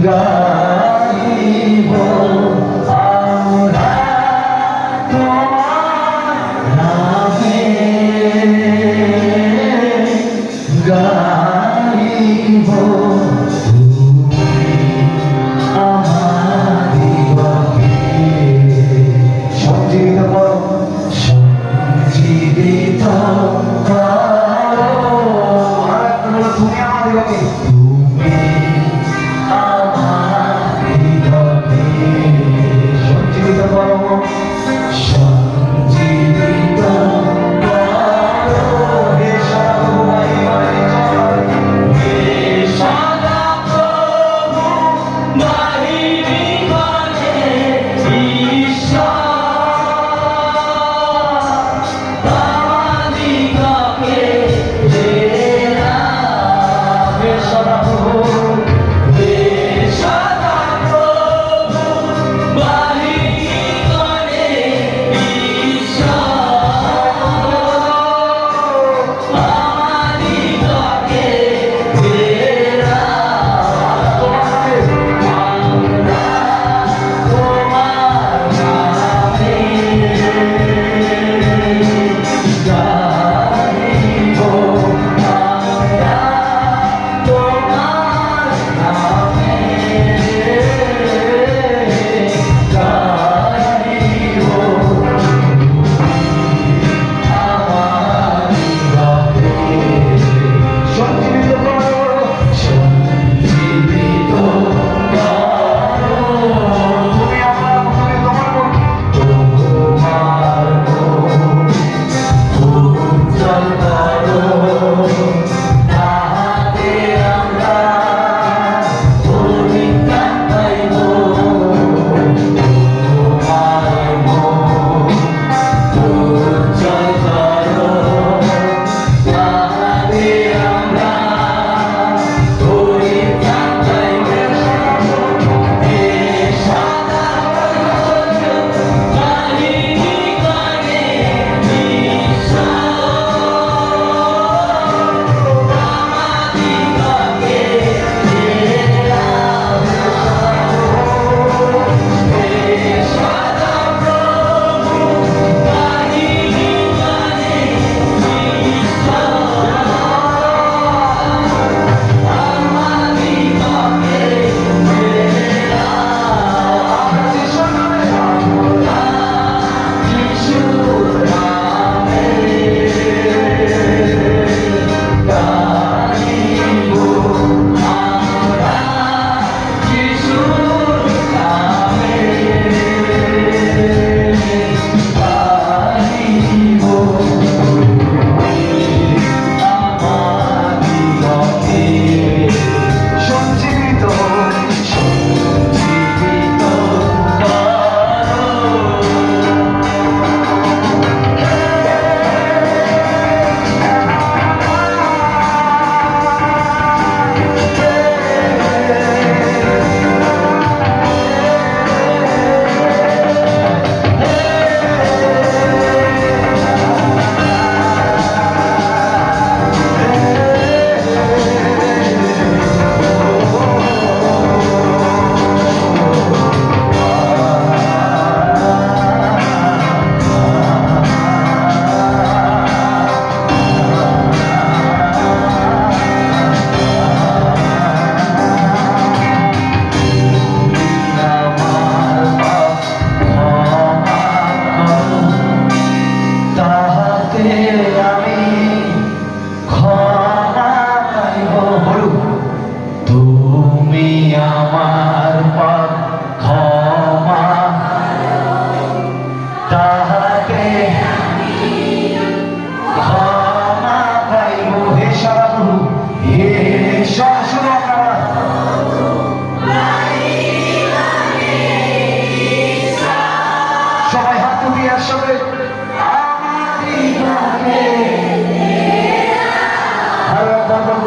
গাইব আমরা তোমার নামে, গাইব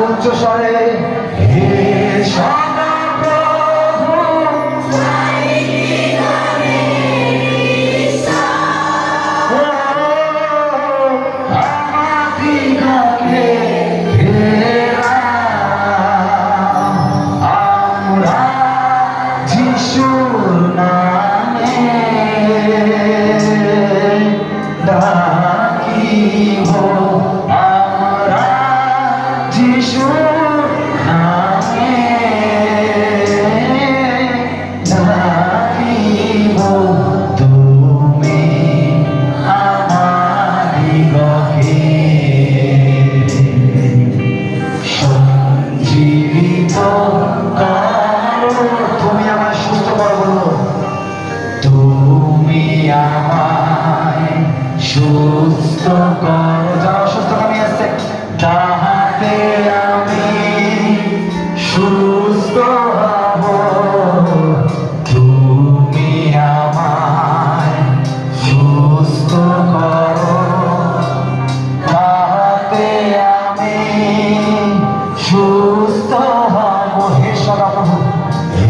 উচ্চ স্বরে হে সদাপ্রভু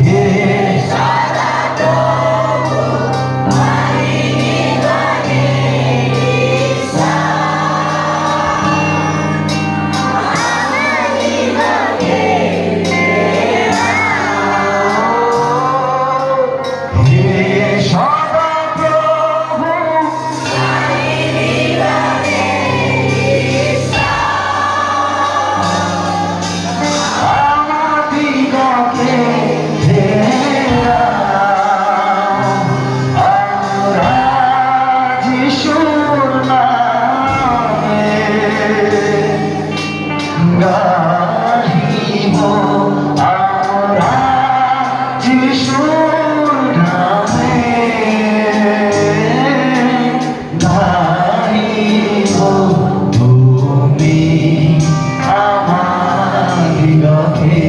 হে গাহিব আমরা যিশুর নামে, গাহিব তুমি আমার হৃদয়ে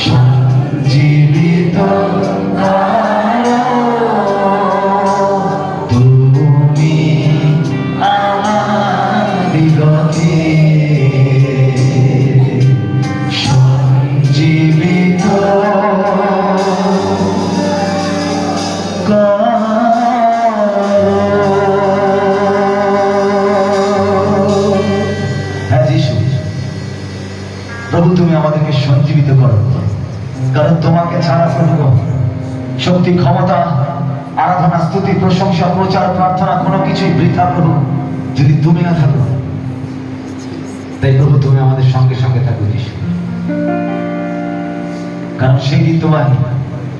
সঞ্জীবিত তুমি আমার হৃদয়ে সঞ্জীবিত হ্যাঁ যিশু, প্রভু তুমি আমাদেরকে সঞ্জীবিত করো, কারণ তোমাকে ছাড়া প্রভু শক্তি, ক্ষমতা, আরাধনা, স্তুতি, প্রশংসা, প্রচার, প্রার্থনা কোনো কিছুই বৃথা প্রভু, যদি তুমি না থাকো। তাই প্রভু তুমি আমাদের সঙ্গে সঙ্গে থাকো যিশু, কারণ সেই দিন তোমায়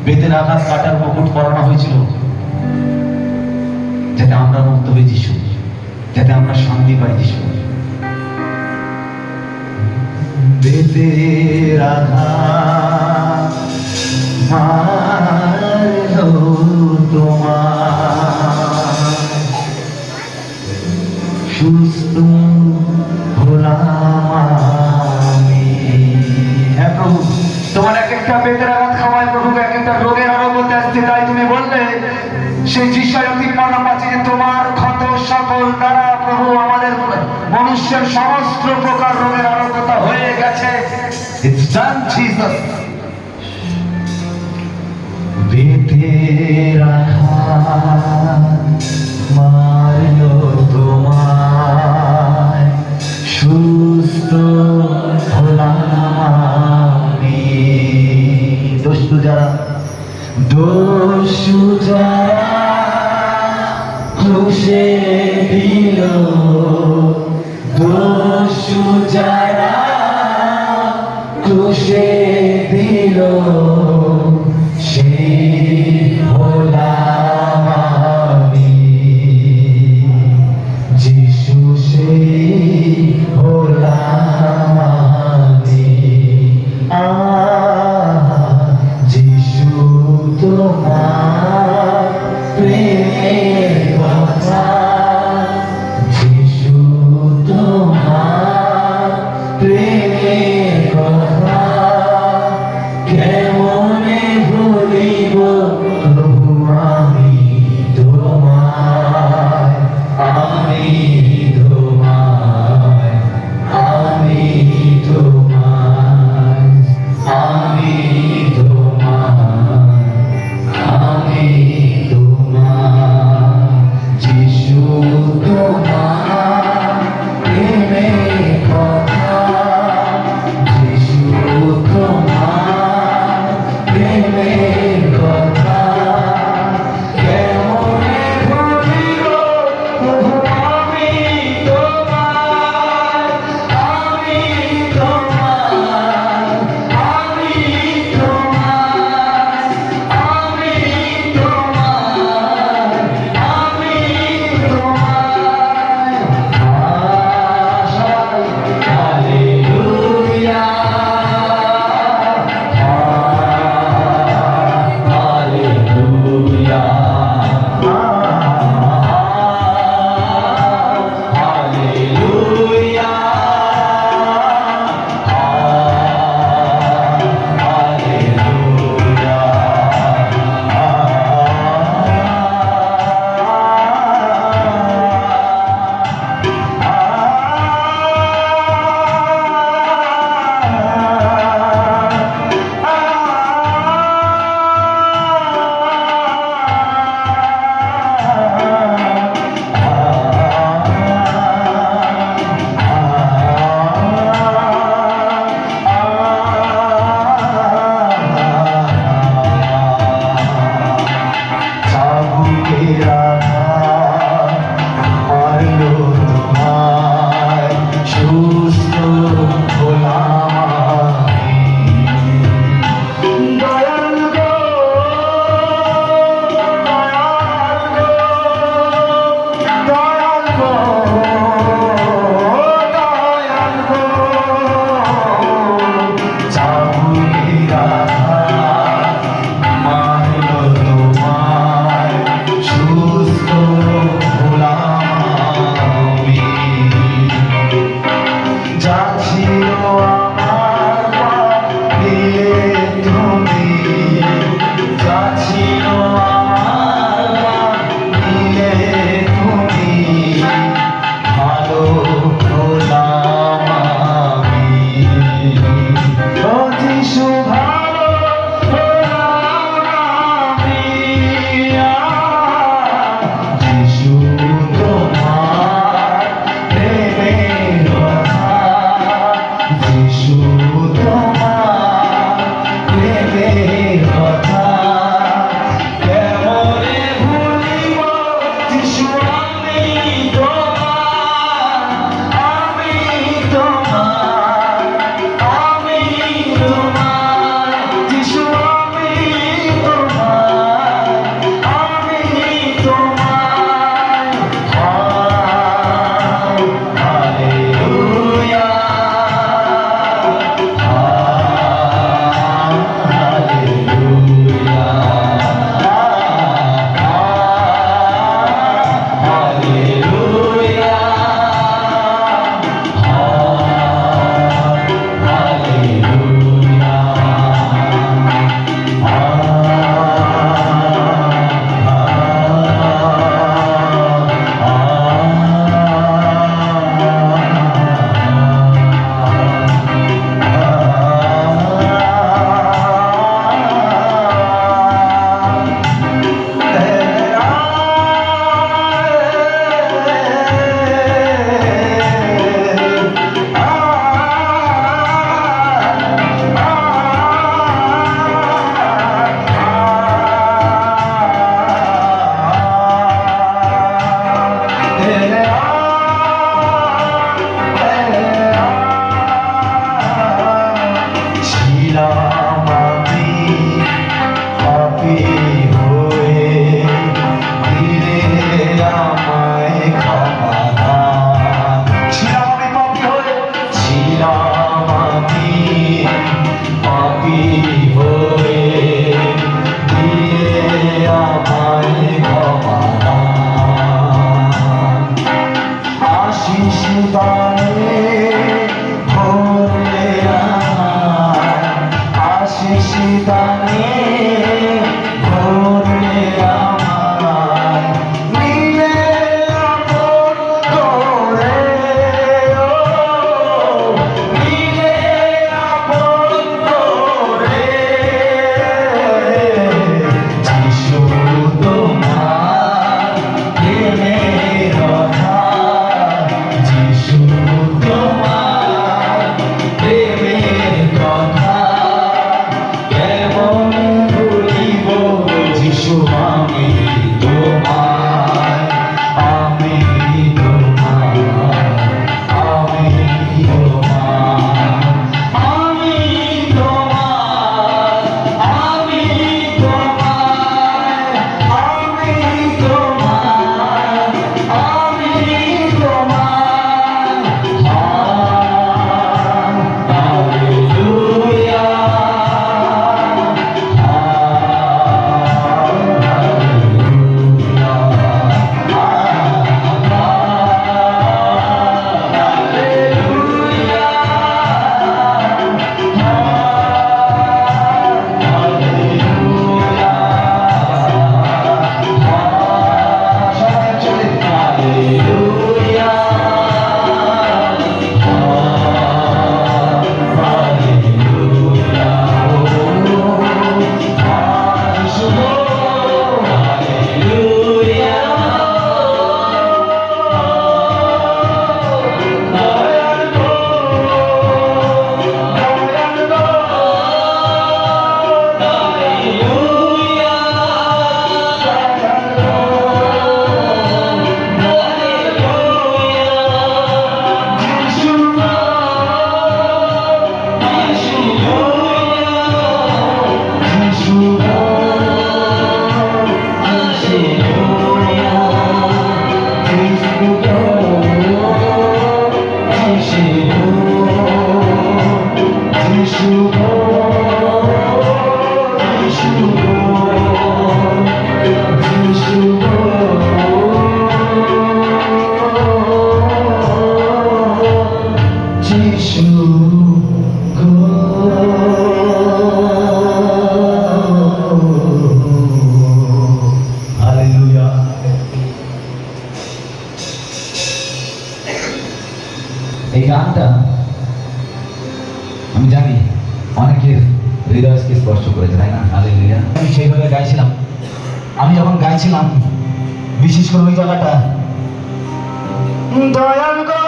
বেতের আঘাত, কাটার মুকুট পরানো হয়েছিল যাতে আমরা মুক্ত হই যিশু, যাতে আমরা শান্তি পাই যিশু। বেতের আঘাত মারলো তোমার, সুস্থ হলাম আমি। হ্যাঁ প্রভু, তোমার এক একটা বেতের আঘাত খাওয়ায় প্রভু এক একটা রোগের আরোগ্য আসছে। তাই তুমি বললে সেই যিশায়া 53:5 যে তোমার ক্ষত সকল দ্বারা প্রভু আমাদের মনুষ্যের সমস্ত প্রকার রোগের আরোগ্যতা হয়ে গেছে। It's done, Jesus. বেতের আঘাত মারলো তোমায়, সুস্থ হলাম আমি। দস্যু যারা ক্রুশে দিল, দস্যু যারা ক্রুশে দিল, সেই হলাম আমি যিশু, সেই হলাম আমি। যিশু তোমার প্রেমের কথা, যিশু তোমার প্রেমের কথা কেমন ছিলাম আমি পাপী হয়ে, দিলে আমায় ক্ষমা দান। ছিলাম আমি পাপী হয়ে, দিলে আমায় ক্ষমা দান। আশিস দানে ভরে আমায়, আশিস দানে ভরে আমায়, নিলে আপন করে, ও নিলে আপন করে। যিশু তোমার প্রেমের আধার, যিশু তোমার প্রেমের কথা কেমন ভুলিব। যিশু আমি তোমার, আমি তোমার, আমি তোমার, আমি তোমার, আমি তোমার, আমি তোমার, আমি তোমার। হালেলুয়া, এই গানটা আমি জানি অনেকের হৃদয়কে স্পর্শ করেছে, তাই না? হালেলুয়া। আমি সেইভাবে গাইছিলাম। আমি যখন গাইছিলাম, বিশেষ করে ওই জায়গাটা, দয়াল গো,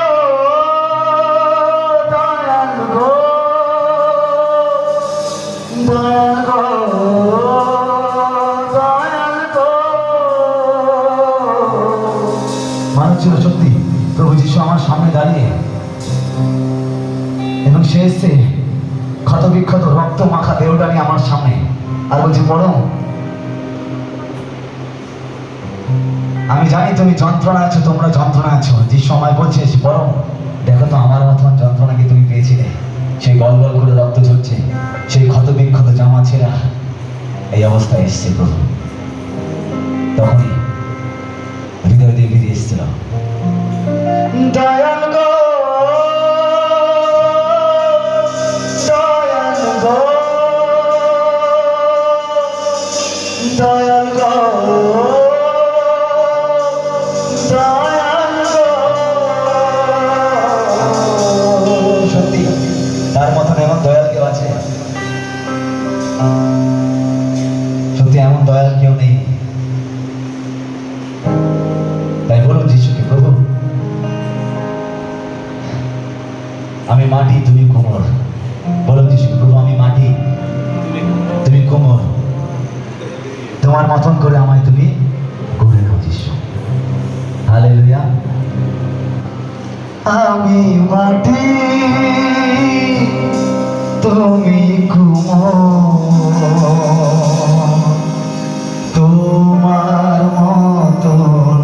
দয়াল গো, দয়াল গো, দয়াল গো। মানুষ ছিল সত্যি প্রভু যিশু আমার সামনে দাঁড়িয়ে, এবং সে এসছে ক্ষত বিক্ষত রক্ত মাখা দেহটা নিয়ে আমার সামনে, আর বলছি পরম, আমি জানি তুমি যন্ত্রণা আছো, তোমরা যন্ত্রণা আছো। যে সময় বলছে পরম, দেখো তো আমার মতন যন্ত্রণা কি তুমি পেয়েছিলে? সেই গল গল করে রক্ত ঝরছে, সেই ক্ষত বিক্ষত জামা ছেঁড়া, এই অবস্থায় এসছে প্রভু। তখনই হৃদয় দিয়ে বেরিয়ে এসেছিল, দয়াল গো, দয়াল গো, দয়াল গো, দয়াল গো। সত্যি তার মতন এমন দয়াল কেউ আছে? সত্যি এমন দয়াল কেউ নেই। তাই বলুন যিশুকে, প্রভু আমি মাটি, তুমি কোমর। বলুন যিশু, প্রভু আমি মাটি, তুমি কোমর, তোমার মতন করে আমায় তুমি গড়ে নাও যিশু। হালেলুয়া। আমি মাটি, তুমি তোমার মতন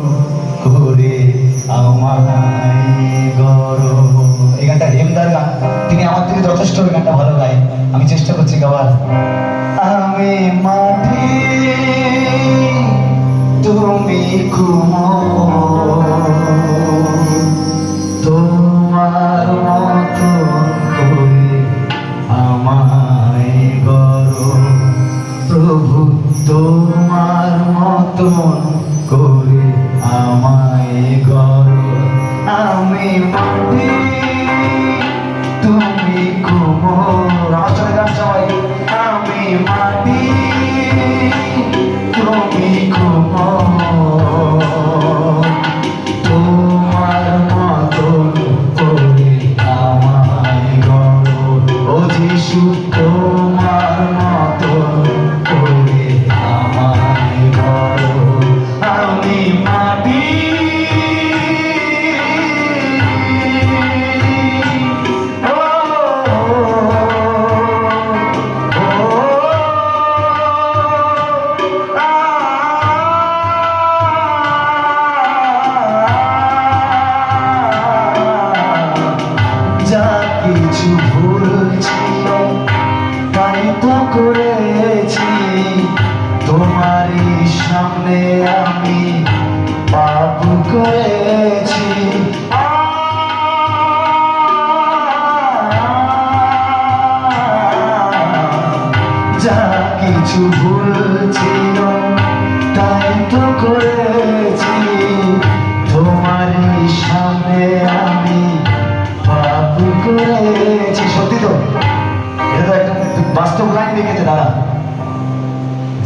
করে আমায় গড়ো। এই গানটা হেমদার গান, তিনি আমার থেকে যথেষ্ট ওই গানটা ভালো গায়, আমি চেষ্টা করছি গাওয়ার। আমি মাটি তুমি তোমার মতন করে আমায় গড়ো প্রভু, তোমার মতন করে আমায় গড়ো। আমি মাটি তুমি কুমোর, আমার চলে গান সবাই। আমি মাটি তুমি কুমোর, তোমার মতন করে আমায় গড়ো। ও যিশু তোমার মতন করে আমায় গড়ো। আমি মাটি যা কিছু ভুল ছিল তাই তো করেছি, তোমারই সামনে আমি পাপ করেছি। যা কিছু ভুল ছিল তাই তো করেছি, তোমারই সামনে আমি পাপ করেছি। সত্যি তো, এটা তো একদম বাস্তব লাইন লিখেছে দাদা।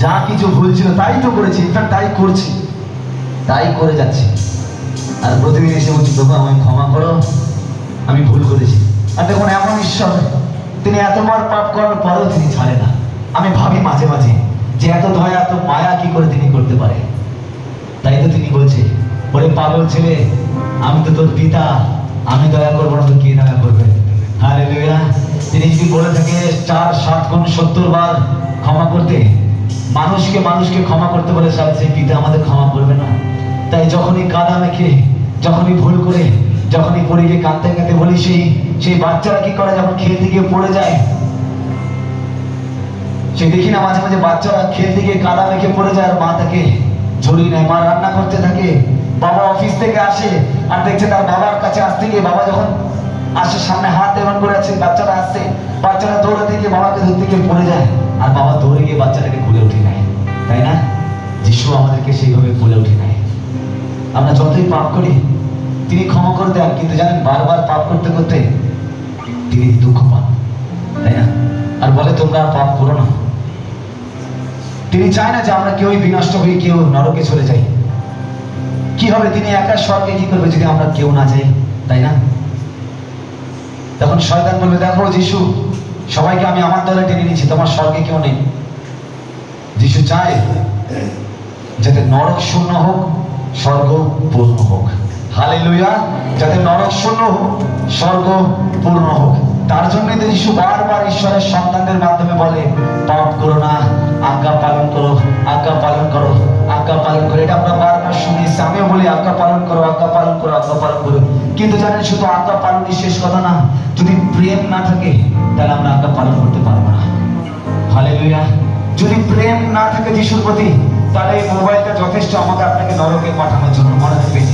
যা কিছু ভুল ছিল তাই তো করেছি, ইনফ্যাক্ট তাই করছি, তাই করে যাচ্ছি। আর প্রতিদিন এসে বলছি প্রভু আমায় ক্ষমা করো, আমি ভুল করেছি। আর দেখুন এমন ঈশ্বর, তিনি এতবার পাপ করার পরেও তিনি ছাড়ে না। আমি ভাবি মাঝে মাঝে যে এত দয়া এত মায়া কি করে তিনি করতে পারে। তাই তো তিনি বলছে, ওরে পাগল ছেলে, আমি তো তোর পিতা, আমি দয়া করবো না তো কে দয়া করবে? হালেলুয়া। তিনি যদি বলে থাকে 4, 7 গুণ 70 বার ক্ষমা করতে, মানুষকে ক্ষমা করতে বলে সেই পিতা আমাদের ক্ষমা করবে না? তাই যখনই কাদা মেখে, যখনই ভুল করে, যখনই পড়ে গিয়ে কাঁদতে কাঁদতে বলি, সেই বাচ্চারা কি করে যখন খেলতে গিয়ে পড়ে যায়, সে দেখি না মাঝে মাঝে বাচ্চারা খেলতে গিয়ে কাদা মেখে পড়ে যায় আর মা তাকে ঝরিয়ে নেয়। মা রান্না করতে থাকে, বাবা অফিস থেকে আসে আর দেখছে তার বাবার কাছে আসতে গিয়ে, বাবা যখন আসে সামনে হাত এমন করে আছে, বাচ্চাটা আসছে, বাচ্চাটা দৌড়াতে গিয়ে বাবাকে ধরতে গিয়ে পড়ে যায় আর বাবা দৌড়ে গিয়ে বাচ্চাটাকে কোলে উঠে নেয়। তাই না? যিশু আমাদেরকে সেইভাবে কোলে উঠে নেয়। আমরা যতই পাপ করি তিনি ক্ষমা করে দেন, কিন্তু জানেন বারবার পাপ করতে করতে তিনি দুঃখ পান, তাই না? আর বলে তোমরা আর পাপ করো না। তিনি চায় না যে আমরা কেউই বিনষ্ট হয়ে কেউ নরকে চলে যাই। কি হবে, তিনি একা স্বর্গে কি করবে যদি আমরা কেউ না যাই, তাই না? তখন শয়তান বলবে, দেখো যিশু, সবাইকে আমি আমার দলে টেনে নিয়েছি, তোমার স্বর্গে কেউ নেই। যিশু চায় যাতে নরক শূন্য হোক, স্বর্গ পূর্ণ হোক। হালেলুয়া। যাতে নরক শূন্য হোক, স্বর্গ পূর্ণ হোক। তার জন্যই তো যিশু বারবার ঈশ্বরের সন্তানদের মাধ্যমে বলে, পাপ করো না, আজ্ঞা পালন করো, আজ্ঞা পালন করো, আজ্ঞা পালন করো। এটা আমরা বারবার শুনেছি, আমিও বলি আজ্ঞা পালন করো, আজ্ঞা পালন করো, আজ্ঞা পালন করো। কিন্তু জানেন শুধু আজ্ঞা পালনই শেষ কথা না, যদি প্রেম না থাকে তাহলে আমরা আজ্ঞা পালন করতে পারবো না। হালেলুয়া। যদি প্রেম না থাকে যিশুর প্রতি, তাহলে এই মোবাইলটা যথেষ্ট আমাকে আপনাকে নরকে পাঠানোর জন্য। মনে রাখবেন,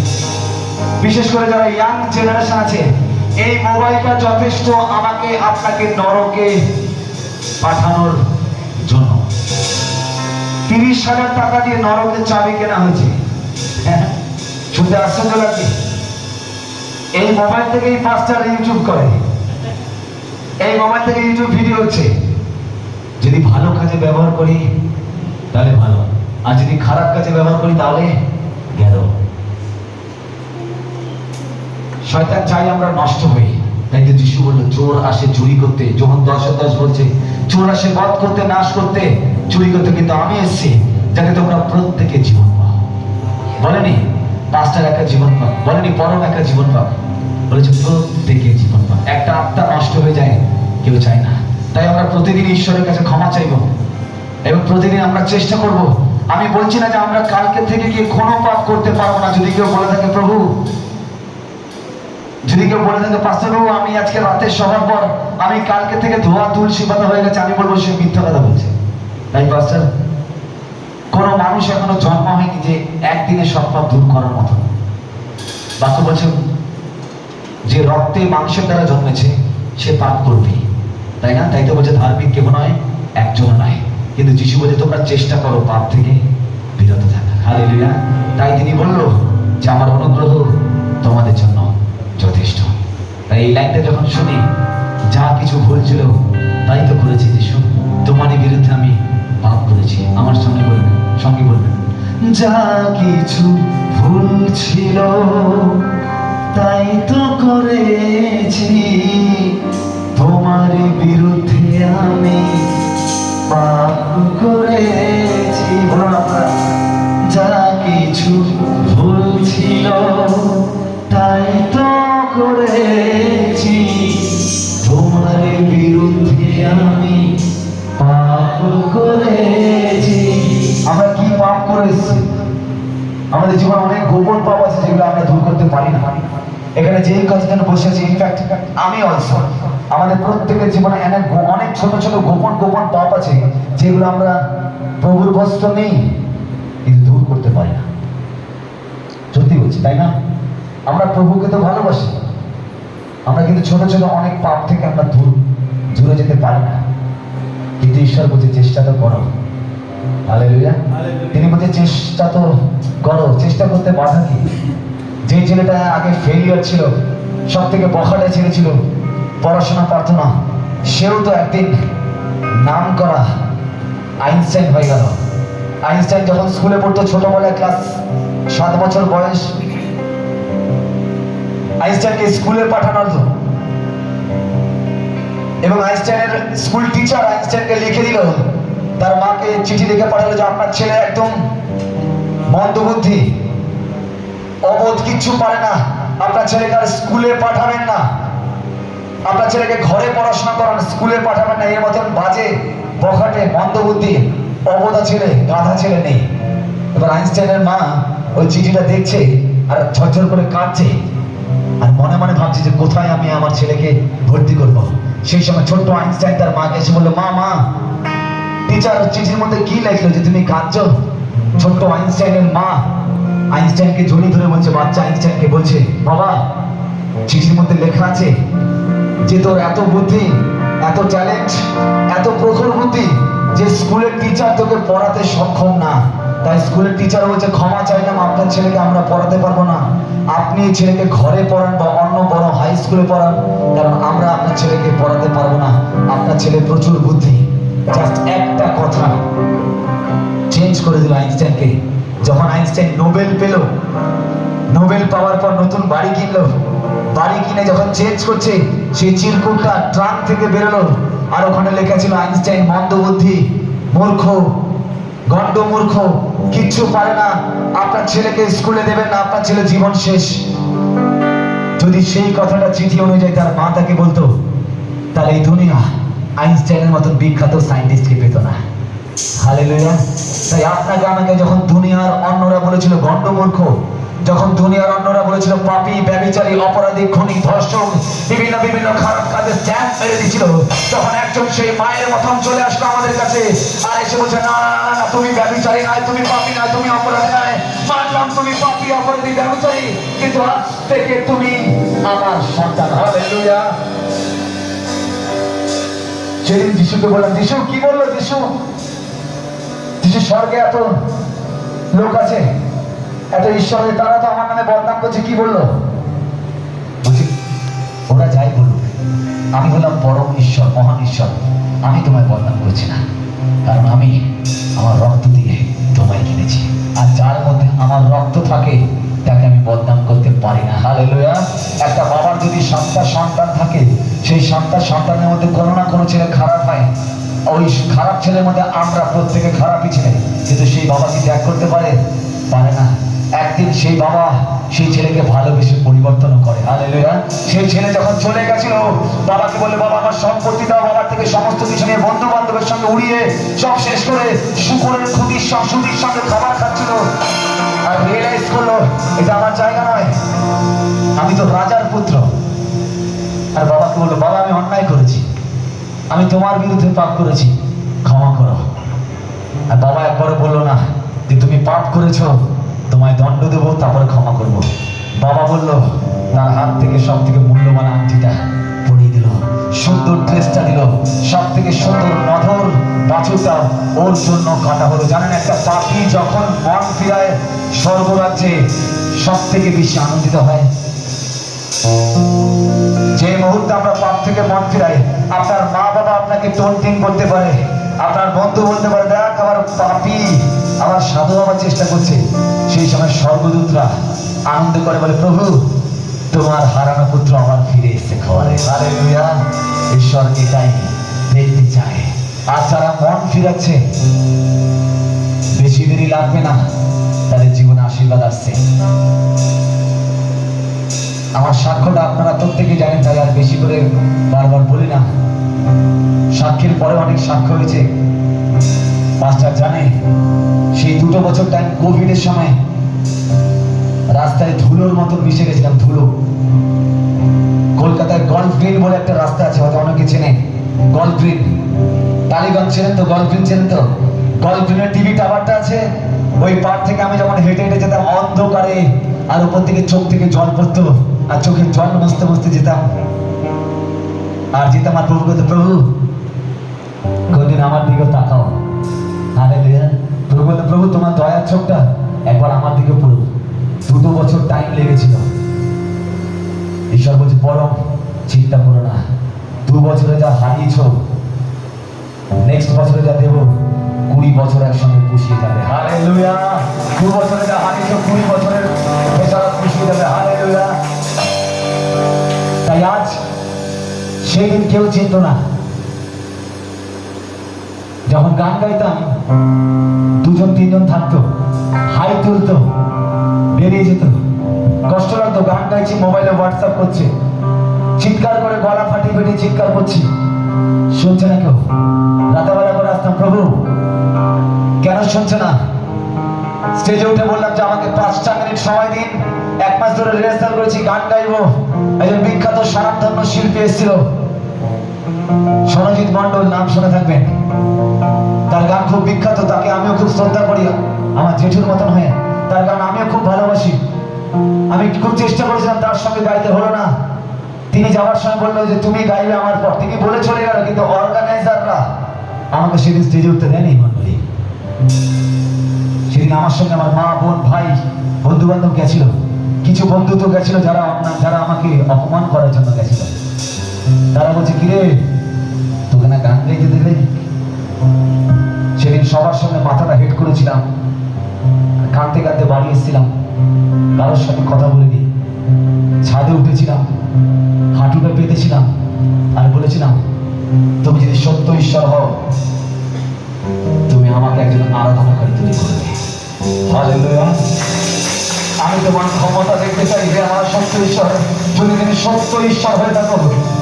বিশেষ করে যারা ইয়াং জেনারেশন আছে, এই মোবাইলটা যথেষ্ট আমাকে আপনাকে নরকে পাঠানোর জন্য। 30,000 টাকা দিয়ে নরকের চাবি কেনা হয়েছে। শুনতে আশ্চর্য লাগে। এই মোবাইল থেকেই পাস্টার ইউটিউব করে, এই মোবাইল থেকে ইউটিউব ভিডিও হচ্ছে। যদি ভালো কাজে ব্যবহার করি তাহলে ভালো, আর যদি খারাপ কাজে ব্যবহার করি তাহলে গেল। শয়তান চাই আমরা নষ্ট হই। তাই তো যিশু বলল, চোর আসে চুরি করতে, যখন 10:10 বলছে চোর আসে বধ করতে, নাশ করতে, চুরি করতে, কিন্তু আমি এসেছি যাতে তোমরা প্রত্যেকে জীবন পাও। বলেনি পাঁচটার একটা জীবন পাও, বলেনি পরম একটা জীবন পাও, বলেছে প্রত্যেকে জীবন পাও। একটা আত্মা নষ্ট হয়ে যায় কেউ চায় না। তাই আমরা প্রতিদিন ঈশ্বরের কাছে ক্ষমা চাইব এবং প্রতিদিন আমরা চেষ্টা করব। আমি বলছি না যে আমরা কালকে থেকে গিয়ে কোনো পাপ করতে পারবো না। যদি কেউ বলে থাকে প্রভু, যদি কেউ বলে থাকে পাস্টার বাবু আমি আজকে রাতের সবার পর আমি কালকে থেকে ধোয়া তুলসী পাতা হয়ে গেছে, আমি বলবো সে মিথ্যা কথা বলছে। তাই পাস্টার, কোনো মানুষ এখনো জন্ম হয়নি যে একদিনে সব পাপ দূর করার মতো। বাক্য বলছে যে রক্তে মাংসের দ্বারা জন্মেছে সে পাপ করবে, তাই না? তাই তো বলছে ধার্মিক কেউ নয়, একজন নয়। কিন্তু যিশু বলছে তোমরা চেষ্টা করো পাপ থেকে বিরত থাকা। হালেলুয়া। তাই তিনি বলল যে আমার অনুগ্রহ তোমাদের জন্য যথেষ্ট। তাই এই লাইনটা যখন শুনি, যা কিছু ভুল ছিল তাই তো করেছি যিশু, তোমারই বিরুদ্ধে আমি পাপ করেছি। আমার সঙ্গে বলবেন, সঙ্গে বলবেন, যা কিছু ভুল ছিল তাই তো করেছি, তোমারই বিরুদ্ধে আমি পাপ করেছি। বলুন আপনারা, যা কিছু ভুল ছিল তাই তো করেছি, তোমার বিরুদ্ধে আমি পাপ করেছি। আমরা কি পাপ করেছি? আমাদের জীবনে অনেক গোপন পাপ আছে যেগুলো আমরা দূর করতে পারি না। এখানে যেই কতজন বসে আছে, ইনফ্যাক্ট আমি অলসো, আমাদের প্রত্যেকের জীবনে অনেক ছোট ছোট গোপন গোপন পাপ আছে যেগুলো আমরা প্রভুর বস্ত্র নেই কিন্তু দূর করতে পারি না। সত্যি বলছি, তাই না? আমরা প্রভুকে তো ভালোবাসি, আমরা কিন্তু ছোট ছোট অনেক পাপ থেকে আমরা দূরে যেতে পারি না। কিন্তু ঈশ্বর বলছে চেষ্টা তো করো। হালেলুয়া। তিনি বলছে চেষ্টা তো করো। চেষ্টা করতে বাধা কি? যে ছেলেটা আগে ফেলিয়ার ছিল, সব থেকে বখাটে ছেলে ছিল, পড়াশোনা পারতো না, সেও তো একদিন নাম করা আইনস্টাইন হয়ে গেল। আইনস্টাইন যখন স্কুলে পড়তো, ছোটবেলায় ক্লাস 7 বছর বয়স, আইনস্টাইনকে স্কুলে পাঠানো হতো এবং আইনস্টাইনের স্কুল টিচার আইনস্টাইনকে লিখে দিল, তার মাকে চিঠি লিখে পাঠালো যে আপনার ছেলে একদম মন্দবুদ্ধি, অবোধ, কিচ্ছু পারে না, আপনার ছেলেকে আর স্কুলে পাঠাবেন না, আপনার ছেলেকে ঘরে পড়াশোনা করান, স্কুলে পাঠাবেন না। এর মতন বাজে, বখাটে, মন্দবুদ্ধি, অবোধা ছেলে, গাধা ছেলে নেই। এবার আইনস্টাইনের মা ওই চিঠিটা দেখছে আর ঝরঝর করে কাঁদছে আর মনে মনে ভাবছে যে কোথায় আমি আমার ছেলেকে ভর্তি করবো। সেই সময় ছোট্ট আইনস্টাইন তার মাকে এসে বললো, মা টিচার চিঠির মধ্যে কি লেখলো যে তুমি কাঁদছো? ছোট্ট আইনস্টাইনের মা আইনস্টাইনকে জড়িয়ে ধরে বলছে, বাচ্চা আইনস্টাইনকে বলছে, বাবা চিঠির মধ্যে লেখা আছে যে তোর এত বুদ্ধি, এত ট্যালেন্ট, এত প্রখর বুদ্ধি যে স্কুলের টিচার তোকে পড়াতে সক্ষম না। তাই স্কুলের টিচার বলছে ক্ষমা চাইলাম, আপনার ছেলেকে আমরা পড়াতে পারবো না, আপনি এই ছেলেকে ঘরে পড়ান বা অন্য বড় হাই স্কুলে পড়ান, কারণ আমরা আপনার ছেলেকে পড়াতে পারবো না, আপনার ছেলে প্রচুর বুদ্ধি। জাস্ট একটা কথা চেঞ্জ করে দিল আইনস্টাইনকে। যখন আইনস্টাইন নোবেল পেল, নোবেল পাওয়ার পর নতুন বাড়ি কিনলো, বাড়ি কিনে যখন চেঞ্জ করছে, সেই চিরকুটটা ট্রাঙ্ক থেকে বেরোলো আর ওখানে লেখা ছিল আইনস্টাইন মন্দবুদ্ধি, মূর্খ, গন্ড মূর্খ, কিচ্ছু পারে না, আপনার ছেলেকে স্কুলে দেবেন না, আপনার ছেলে জীবন শেষ। যদি সেই কথাটা চিঠি অনুযায়ী তার মা তাকে বলতো, তাহলে এই দুনিয়া আইনস্টাইনের মতন বিখ্যাত সায়েন্টিস্টকে পেত না। হালেলুয়া। তাই আপনাকে আমাকে যখন দুনিয়ার অন্যরা বলেছিল গন্ড মূর্খ, যখন দুনিয়ার অন্যরা বলেছিল পাপী, ব্যভিচারী, অপরাধী, খুনি, ধর্ষক, বিভিন্ন বিভিন্ন খারাপ কাজে স্ট্যাম্প মেরে দিয়েছিল, তখন একজন সেই মায়ের মতন চলে আসলো আমাদের কাছে আর এসে বলছে, না তুমি ব্যভিচারী নয়, তুমি পাপী নয়, তুমি অপরাধী নয়, মানলাম তুমি পাপী, অপরাধী, ব্যভিচারী, কিন্তু আজ থেকে তুমি আমার সন্তান। হালেলুয়া। সেদিন যিশুকে বললাম, যিশু কি বললো? যিশু স্বর্গে এত লোক আছে, এত ঈশ্বর, তারা তো আমার নামে বদনাম করছে, কি বললো? বলছি ওরা যাই বলুক, আমি বললাম পরম ঈশ্বর, মহান ঈশ্বর, আমি তোমায় বদনাম করছি না, কারণ আমি আমার রক্ত দিয়ে তোমায় কিনেছি, আর যার মধ্যে আমার রক্ত থাকে তাকে আমি বদনাম করতে পারি না। হালেলুয়া। একটা বাবার যদি 7টা সন্তান থাকে, সেই 7টা সন্তানের মধ্যে কোনো না কোনো ছেলে খারাপ হয়, ওই খারাপ ছেলের মধ্যে আমরা প্রত্যেকে খারাপই ছিলেন, কিন্তু সেই বাবা কি ত্যাগ করতে পারে? পারে না। একটা একদিন সেই বাবা সেই ছেলেকে ভালোবেসে পরিবর্তন করে। হালেলুয়া। সেই ছেলে যখন চলে গেছিল, বাবাকে বলে, বাবা আমার সম্পত্তি দাও। বাবার থেকে সমস্ত কিছু নিয়ে বন্ধু বান্ধবের সঙ্গে উড়িয়ে সব শেষ করে শুকরের খুদির সুদির সঙ্গে খাবার খাচ্ছিল। আর রিয়েলাইজ করলো এটা আমার জায়গা নয়, আমি তো রাজার পুত্র। আর বাবাকে বললো, বাবা আমি অন্যায় করেছি, আমি তোমার বিরুদ্ধে পাপ করেছি, ক্ষমা করো। আর বাবা একবারও বললো না যে তুমি পাপ করেছো, তোমায় দণ্ড দেবো তারপরে ক্ষমা করব। বাবা বলল, তার হাত থেকে সব থেকে মূল্যবান আংটিটা পরিয়ে দিল, সুন্দর ড্রেসটা দিল, সব থেকে সুন্দর মধুর বাছুরটা ওর জন্য কাটা হলো। জানেন, একটা পাখি যখন মন ফিরায় স্বর্গরাজ্যে সব থেকে বেশি আনন্দিত হয়। যে মুহূর্তে আমরা পাপ থেকে মন ফিরাই, আপনার মা বাবা আপনাকে টন্টিং করতে পারে, আপনার বন্ধু বলতে পারে, দেখ আমার পাপি আমার সাধু হওয়ার চেষ্টা করছে, সেই সময় স্বর্গদূতরা আনন্দ করে বলে, প্রভু তোমার হারানো পুত্র আবার ফিরে এসেছে ঘরে। হালেলুয়া। ঈশ্বর এটাই দেখতে চায়। আর যারা মন ফিরাচ্ছে, বেশি দেরি লাগবে না, তাদের জীবনে আশীর্বাদ আসছে। আমার সাক্ষ্যটা আপনারা প্রত্যেকে জানেন, তাই আর বেশি করে বারবার বলি না। সাক্ষীর পরে অনেক সাক্ষ্য হয়েছে। মাস্টার জানে, সেই 2 বছর টাইম কোভিডের সময় রাস্তায় ধুলোর মতো মিশে গেছিলাম, ধুলো। কলকাতায় গল্ফ গ্রিন বলে একটা রাস্তা আছে, হয়তো অনেকে চেনে। গল্ফ গ্রিন, টালিগঞ্জ চেনেন তো? গল্ফ গ্রিন চেনেন তো? গল্ফ গ্রিনের টিভি টাওয়ারটা আছে, ওই পার থেকে আমি যখন হেঁটে হেঁটে যেতাম অন্ধকারে, আর উপর থেকে চোখ থেকে জল পড়তো, আর চোখের জল মুছতে মুছতে যেতাম। আর যেতাম আর প্রভু বলতো, প্রভু কোনদিন আমার দিকে তাকাও। হালেলুয়া। প্রভু বলতো, প্রভু তোমার দয়ার চোখটা একবার আমার দিকে পড়ুক। 2 বছর টাইম লেগেছিল। ঈশ্বর বলছে, পরম চিন্তা করো না, 2 বছরে যা হারিয়েছ, নেক্সট বছরে যা দেবো 20 বছর একসঙ্গে পুষিয়ে যাবে। হালেলুয়া। 2 বছরে যা হারিয়েছ, 20 বছরের বেচারা পুষিয়ে যাবে। হালেলুয়া। তাই আজ সেই দিন কেউ চিনত না, যখন গান গাইতাম 2-3 জন থাকতো, হাই তুলতো, বেরিয়ে যেত, কষ্ট লাগতো। গান গাইছি, মোবাইলে হোয়াটসঅ্যাপ করছে, চিৎকার করে গলা ফাটিয়ে ফাটিয়ে চিৎকার করছি, শুনছে না কেউ। রাতেবেলা করে আসতাম, প্রভু কেন শুনছে না? স্টেজে উঠে বললাম যে আমাকে 5টা মিনিট সময় দিন, 1 মাস ধরে রিহার্সাল করেছি, গান গাইবো। একজন বিখ্যাত স্বনামধন্য শিল্পী এসেছিল, সনজিৎ মন্ডল, নাম শুনে থাকবেন। তার গান খুব বিখ্যাত, তাকে আমিও খুব শ্রদ্ধা করি, আমার জেঠুর মতন হয়ে। তার গান আমিও খুব ভালোবাসি। আমি খুব চেষ্টা করেছিলাম, তার সঙ্গে গাইতে হলো না। তিনি যাওয়ার সময় বললো যে তুমি গাইবে আমার পর, তিনি বলে চলে গেল। কিন্তু অর্গানাইজাররা আমাকে সেদিন স্টেজে উঠতে দেয়নি। মন্ডলী, সেদিন আমার সঙ্গে আমার মা, বোন, ভাই, বন্ধু বান্ধব গেছিল। কিছু বন্ধু তো গেছিল যারা আমাকে অপমান করার জন্য গেছিল। তারা বলছে, কিরে তোকে না গান গাইতে দেবে? সেদিন সবার সঙ্গে মাথাটা হেট করেছিলাম, কাঁদতে কাঁদতে বাড়ি এসেছিলাম, কারোর সাথে কথা বলিনি। ছাদে উঠেছিলাম, হাঁটুটা পেতেছিলাম, আর বলেছিলাম, তুমি যদি সত্য ঈশ্বর হও, তুমি আমাকে একজন আরাধনাকারী তৈরি করবে। হালেলুয়া। আমি তোমার ক্ষমতা দেখতে চাই, যে আমার সত্য ঈশ্বর, যদি তুমি সত্য ঈশ্বর হয়ে থাকো,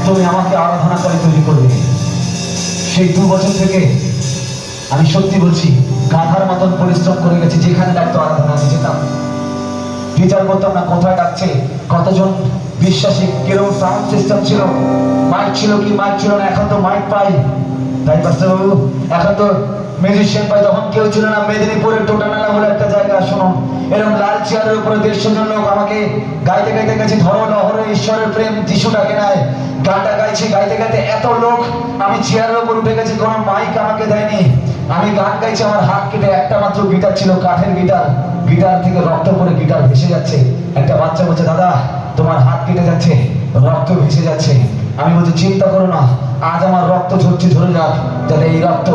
তুমি আমাকে আরাধনাকারী তৈরি করবে। সেই 2 বছর থেকে আমি সত্যি বলছি, গাধার মতন পরিশ্রম করে গেছি। যেখানে ডাকতো আরাধনা আমি যেতাম, বিচার করতাম না কোথায় ডাকছে, কতজন বিশ্বাসী, কিরকম সাউন্ড সিস্টেম ছিল, মাইক ছিল কি মাইক ছিল না। এখন তো মাইক পাই, তাই পাস্টার বাবু, এখন তো মিউজিশিয়ান পাই। যখন কেউ ছিল না, মেদিনীপুরের টোটানালা বলে একটা জায়গা, শুনুন, এরকম লাল চেয়ারের উপরে 150 জন লোক আমাকে গাইতে গাইতে গেছি, ধরো লহরে ঈশ্বরের প্রেম যিশু ডাকে নাই, গানটা গাইছি। গাইতে গাইতে এত লোক, আমি চেয়ারের উপর উঠে গেছি, কোনো মাইক আমাকে দেয়নি। আমি গান গাইছি, আমার হাত কেটে একটা মাত্র গিটার ছিল, কাঠের গিটার, গিটার থেকে রক্ত করে গিটার ভেসে যাচ্ছে। একটা বাচ্চা বলছে, দাদা তোমার হাত কেটে যাচ্ছে, রক্ত ভেসে যাচ্ছে। আমি বলছি, চিন্তা করো না, আজ আমার রক্ত ঝরছে, ঝরে যাক, যাতে এই রক্ত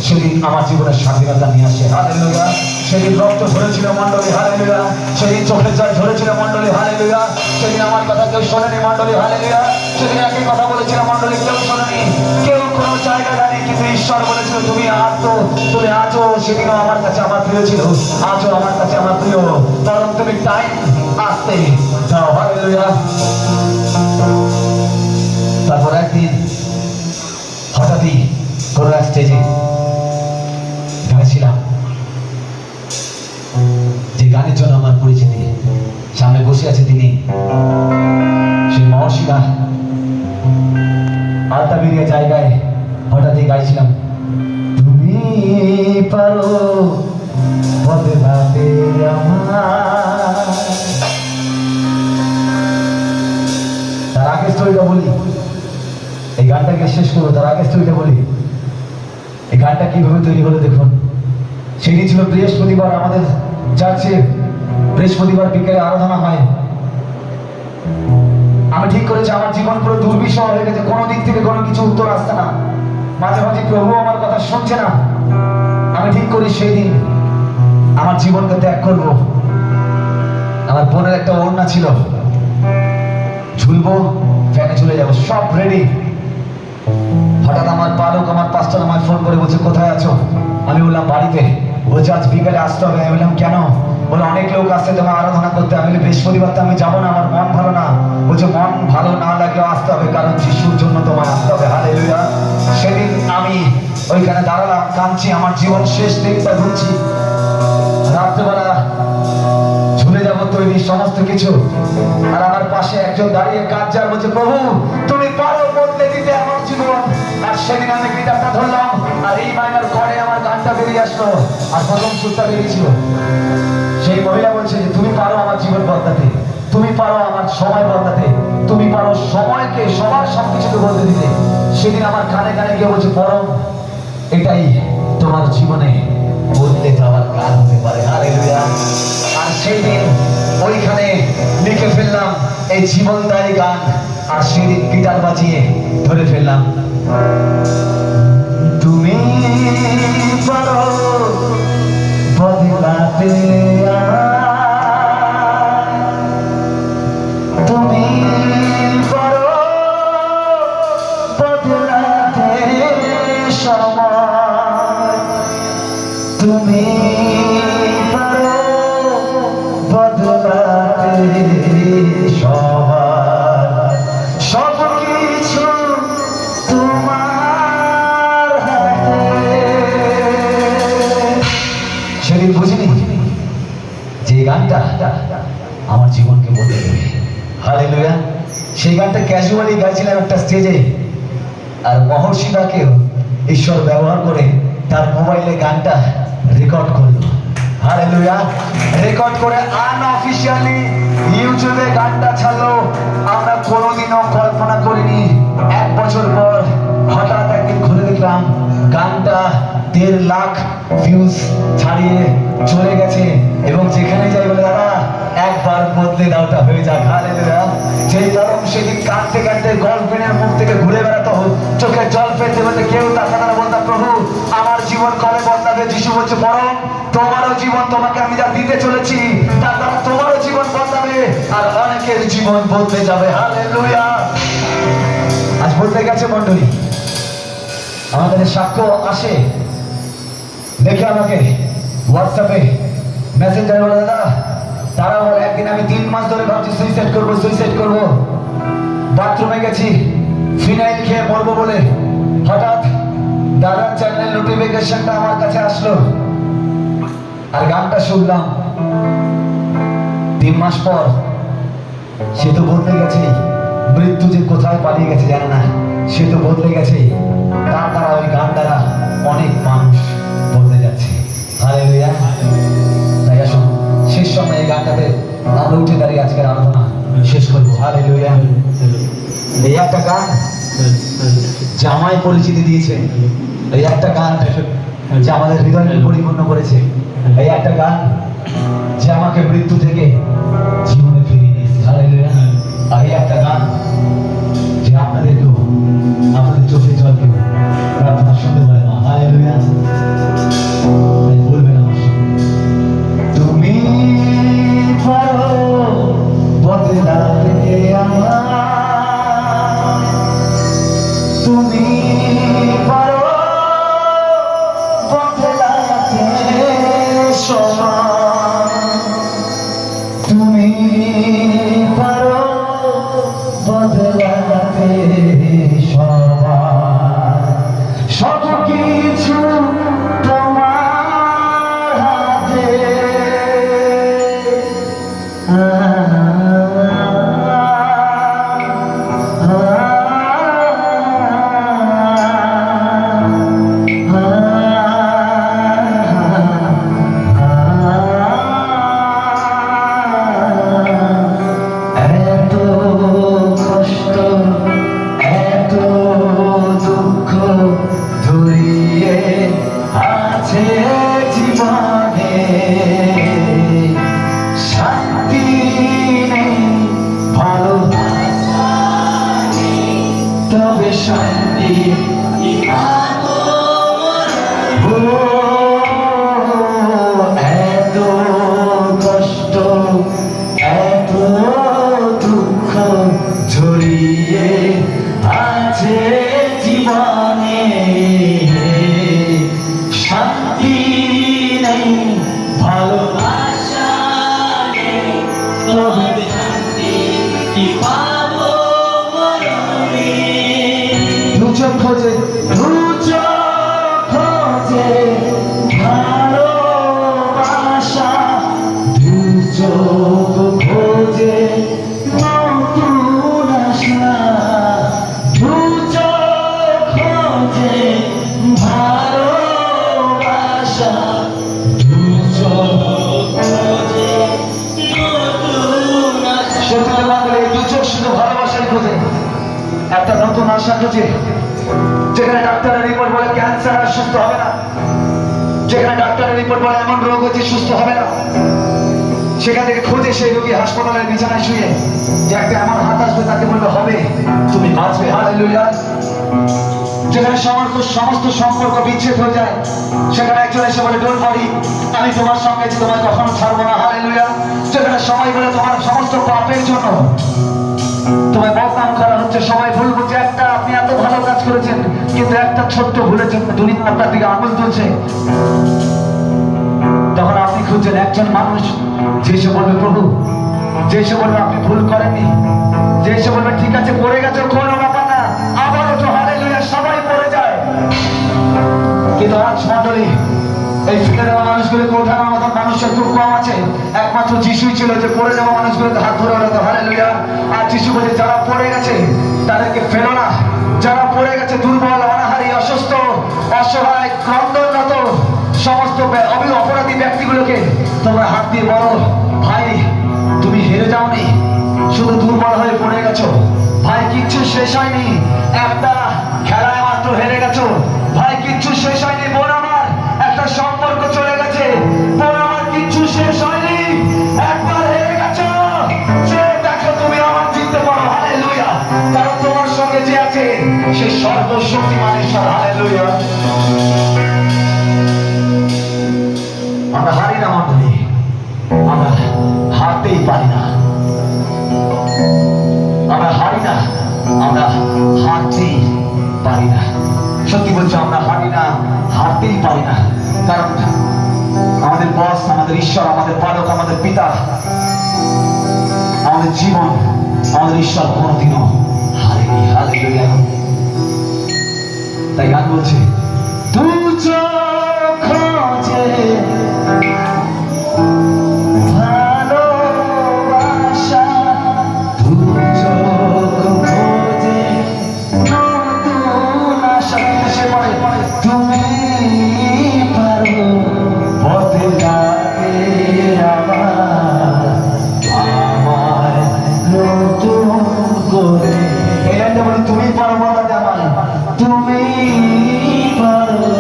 সেদিন আমার জীবনের স্বাধীনতা নিয়ে আসে। হালেলুয়া। সেদিন রক্ত ঝরেছিল মন্ডলী। হালেলুয়া। সেদিন চোখের জল ঝরেছিল মন্ডলী। হালেলুয়া। সেদিন আমার কথা কেউ শোনেনি মন্ডলী। হালেলুয়া। সেদিন একই কথা বলেছিল মন্ডলী, কেউ শোনেনি, কেউ কোনো জায়গা জানি, কিন্তু ঈশ্বর বলেছিল, তুমি তুমি আজও সেদিনও আমার কাছে আমার প্রিয় ছিল, আজও আমার কাছে আমার প্রিয়, বরং তুমি টাইম আসতে যাও। হালেলুয়া। তারপর একদিন হঠাৎই কোনো এক স্টেজে গাইছিলাম, যে গানের জন্য আমার পরিচিতি, সামনে বসে আছে তিনি, সেই মহর্ষিরা। আলতা বেরিয়ে জায়গায় হঠাৎই গাইছিলাম, তুমি পারো বদলাতে আমার। তার আগে স্টোরিটা বলি, এই গানটাকে শেষ করবো, তার আগে স্টোরিটা বলি। এই গানটা কিভাবে তৈরি হলো দেখুন। সেদিন ছিল বৃহস্পতিবার, আমাদের চার্চে বৃহস্পতিবার বিকেলে আরাধনা হয়। আমি ঠিক করেছি আমার জীবন পুরো দুর্বিষহ হয়ে গেছে, কোনো দিক থেকে কোনো কিছু উত্তর আসছে না, মাঝে মাঝে প্রভু আমার কথা শুনছে না। আমি ঠিক করি সেই দিন আমার জীবনকে ত্যাগ করবো। আমার বোনের একটা ওড়না ছিল, ঝুলবো, ফ্যানে চলে যাবো, সব রেডি। হঠাৎ আমার পালক, আমার পাস্টার আমায় ফোন করে বলছে কোথায় আছো? আমি বললাম বাড়িতে। বলছে আজ বিকেলে আসতে হবে। আমি বললাম কেন? বলে অনেক লোক আসছে তোমার আরাধনা করতে। আমি বলি বৃহস্পতিবার তো আমি যাবো না, আমার মন ভালো না। বলছে মন ভালো না লাগলেও আসতে হবে, কারণ যিশুর জন্য তোমায় আসতে হবে। হালেলুয়া। সেদিন আমি ওইখানে দাঁড়ালাম, কাঁদছি, আমার জীবন শেষ দিনটা ঘুরছি। রাত্রেবেলা ঝুলে যাবো তৈরি সমস্ত কিছু, আর আমার পাশে একজন দাঁড়িয়ে কাঁদছে, বলছে প্রভু তুমি পারো বদলে দিতে আমার জীবন। আর সেদিন আমি গিটারটা ধরলাম, আর এই মাইনার করে আমার গানটা বেরিয়ে আসলো, আর প্রথম সুরটা বেরিয়েছিল। সেই মহিলা বলছে যে তুমি পারো আমার জীবন বদলাতে, তুমি পারো আমার সময় বদলাতে, তুমি পারো সময়কে সবার সবকিছুকে বদলে দিতে। সেদিন আমার কানে কানে গিয়ে বলছে বরং এটাই তোমার জীবনে বদলে যাওয়ার কাজ হতে পারে। হালেলুয়া। আর সেই দিন ওইখানে লিখে ফেললাম এই জীবনদায়ী গান, আর সেই দিন গিটার বাজিয়ে ধরে ফেললাম, তুমি পারো বদলাতে তুমি পারো বদলাতে সময়, তুমি পারো বদলাতে সবার, সব কিছু তোমার হাতে। সেদিন বুঝিনি যে গানটা আমার জীবনকে বদলে দেবে। হালেলুয়া। সেই গানটা ক্যাজুয়ালি গাইছিলাম একটা স্টেজে, আর মহর্ষিদাকেও ঈশ্বর ব্যবহার করে তার মোবাইলে গানটা রেকর্ড করলো। হালেলুয়া। রেকর্ড করে আনঅফিশিয়ালি ইউটিউবে গানটা ছাড়লো। আমরা কোনোদিনও কল্পনা করিনি। 1 বছর পর হঠাৎ একদিন খুলে দেখলাম গানটা 1.5 লাখ ভিউজ ছাড়িয়ে চলে গেছে, এবং যেখানে যাই বলে দাদা একবার বদলে দাওটা হয়ে যাক। হালেলুয়া। যেই বরং সেদিন কাঁদতে কাঁদতে গল্পের মুখ থেকে ঘুরে বেড়াতো, চোখে জল পেতে পেতে কেউ তাকাতো না, বলতাম প্রভু আমার জীবন কবে বদলাবে? যিশু বলছে বরং তোমারও জীবন, তোমাকে আমি যা দিতে চলেছি তার দ্বারা তোমারও জীবন বদলাবে, আর অনেকের জীবন বদলে যাবে। হালেলুয়া। আজ বলতে গেছে মন্ডলী, আমাদের সাক্ষ্য আসে, দেখে আমাকে হোয়াটসঅ্যাপে মেসেঞ্জারে বলে দাদা তারা বলে একদিন আমি 3 মাস ধরে ভাবছি সুইসাইড করবো, বাথরুমে গেছি ফিনাইল খেয়ে মরবো বলে, হঠাৎ দাদার চ্যানেলের নোটিফিকেশনটা আমার কাছে আসলো, আর গানটা শুনলাম। 3 মাস পর সে তো বদলে গেছে, মৃত্যু যে কোথায় পালিয়ে গেছে জানে না, সে তো বদলে গেছে। তার দ্বারা ওই গান দ্বারা অনেক মানুষ বদলে যাচ্ছে। হালেলুয়া। তাই আসুন শেষ সময় এই গানটাতে আমরা উঠে দাঁড়িয়ে আজকের আলোচনা শেষ করবো। হালেলুয়া। এই একটা গান যে আমায় পরিচিতি দিয়েছে, এই একটা গান যে আমাদের হৃদয়কে পরিপূর্ণ করেছে, এই একটা গান যে আমাকে মৃত্যু থেকে জীবনে ফিরিয়ে নিয়েছে। হালেলুয়া। আর এই একটা গান যে আপনাদেরকেও আপনাদের চোখে জলকে প্রার্থনা শুনতে পারে না। হালেলুয়া। তাই বলবেন আমার সঙ্গে, তুমি পারো বদলাতে আমার, তুমি পারো ও, এত কষ্ট, এত দুঃখ ছড়িয়ে আছে জীবনে, শান্তি নেই, ভালোবাসা নেই, তবে শান্তি কি পাবো মরণে? দু চোখ খোঁজে, দু চোখ খোঁজে ভালোবাসা, দু চোখ খোঁজে নতুন আশা, দু চোখ খোঁজে ভালোবাসা, দু চোখ খোঁজে নতুন আশা। সত্যি বাংলা এই দু চোখ শুধু ভালোবাসাই খোঁজে, একটা নতুন আশা খোঁজে। যেখানে ডাক্তারের রিপোর্ট বলে ক্যান্সার আর সুস্থ হবে না, যেখানে ডাক্তারের রিপোর্ট বলে এমন রোগ হচ্ছে সুস্থ হবে না, সেখান থেকে খোঁজে সেই রোগী হাসপাতালের বিছানায় শুয়ে যে একটা এমন হাত আসবে তাকে বলবে হবে, তুমি বাঁচবে। হালেলুয়া। যেখানে সমস্ত সম্পর্ক বিচ্ছেদ হয়ে যায়, সেখানে একজন এসে বলে ডোন্ট ওয়ারি, আমি তোমার সঙ্গে আছি, তোমায় কখনো ছাড়বো না। হালেলুয়া। যেখানে সবাই বলে তোমার সমস্ত পাপের জন্য তোমায় বদনাম করা হচ্ছে, সবাই ভুল বলছে, একটা আপনি এত ভালো কাজ করেছেন কিন্তু একটা ছোট্ট ভুলের জন্য দুনিয়া আপনার দিকে আঙুল তুলছে, তখন আপনি খুঁজছেন একজন মানুষ যে এসে বলবে প্রভু, যে এসে বলবে আপনি ভুল করেননি, যে এসে বলবে ঠিক আছে পড়ে গেছে কোনো ব্যাপার না, আবার ওঠো। হালেলুয়া। সবাই পড়ে যায় কিন্তু আজ মণ্ডলী এই ফেলে দেওয়া মানুষগুলোকে ওঠানোর মতো মানুষের খুব কম আছে। একমাত্র যিশুই ছিল যে পড়ে যাওয়া মানুষগুলোকে হাত ধরে ওঠাতো। হালেলুয়া। আর যিশু বলে যারা পড়ে গেছে তাদেরকে ফেলো না, যারা পড়ে গেছে দুর্বল, অনাহারী, অসুস্থ, অসহায়, ক্রন্দনরত সমস্ত অপরাধী ব্যক্তিগুলোকে তোমরা হাত দিয়ে বলো ভাই তুমি হেরে যাওনি, শুধু দুর্বল হয়ে পড়ে গেছো ভাই, কিচ্ছু শেষ হয়নি, একটা খেলায় মাত্র হেরে গেছো ভাই, কিচ্ছু শেষ হয়নি। বোন আমার, একটা সম্পর্ক চলে গেছে, বোন আমার, কিচ্ছু শেষ হয়নি, একবার হেরে গেছো, সে দেখো তুমি আমার জিততে পারো। হালেলুয়া। কারণ তোমার সঙ্গে যে আছে সে সর্বশক্তিমান ঈশ্বর। হালেলুয়া। আমরা হারি না মণ্ডলী, আমরা হারতেই পারি না, আমরা হারি না, আমরা হারতেই পারি না। সত্যি বলছো, আমরা হারি না, হারতেই পারি না, কারণ আমাদের বস, আমাদের ঈশ্বর, আমাদের পালক, আমাদের পিতা, আমাদের জীবন, আমাদের ঈশ্বর কোনোদিনও হারেনি। হালেলুয়া। তাই গান বলছে দু চোখ খোঁজে ভালোবাসা, দু চোখ খোঁজে নতুন আশা। সে বলে তুমি পারো বদলাতে আমায় নতুন করে। এই লাইনটা বলি তুমি পারো বদলাতে আমায়, তুমি পারো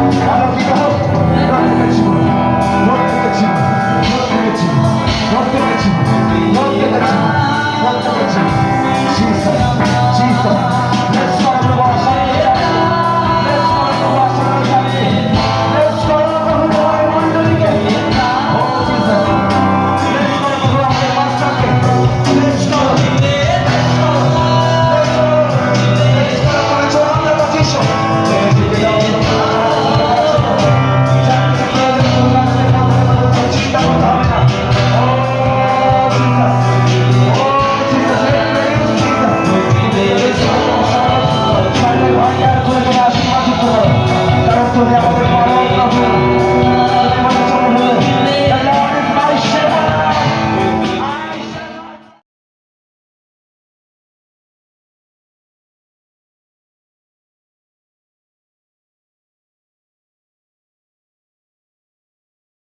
আলোকিত